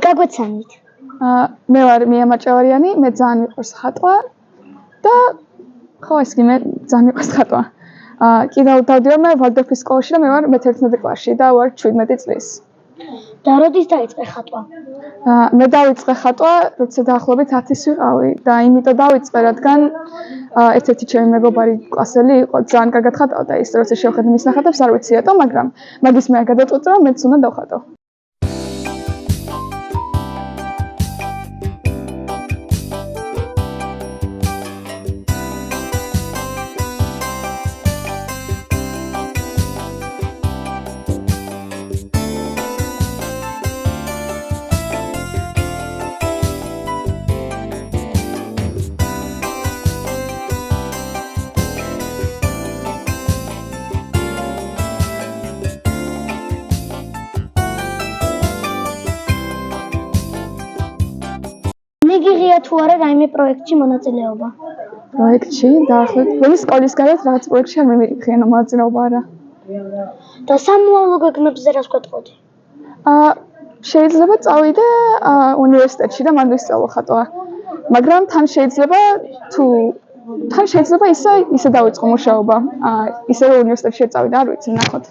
გაგვეცანით. მე ვარ მია მაჭავარიანი, მე ძალიან მიყვარს ხატვა და ხო ისე მე ძალიან მიყვარს ხატვა. კიდევ დავდივარ მე ვალდორფის სკოლაში და მე ვარ მე-11 კლასში და ვარ 17 წლის. და როდის დაიწყე ხატვა? მე დავიწყე ხატვა, როცა დაახლოებით 10-ის ვიყავი და იმიტომ დავიწყე, რადგან ერთ-ერთი ჩემი მეგობარი კლასელი იყო, ძალიან კარგად ხატავდა ის, როცა შევხედე მის ნახატებს, არ ვიცი რატომ, მაგრამ მაგის მე გადაწყვეტა, რომ მეც უნდა დავხატო. მიგიღია თუ არა რაიმე პროექტში მონაწილეობა? პროექტში დაახლოებით სკოლის გარეთ რაღაც პროექტში არ მივიღია მონაწილეობა არა. და სამოვალო გეგმებზე რას გვეტყოდი? შეიძლება წავიდე უნივერსიტეტში და მანდ ვისწავლო ხატვა. მაგრამ თან შეიძლება ისე დავიწყო მუშაობა. ისე რომ უნივერსიტეტში წავიდე, არ ვიცი, ნახოთ.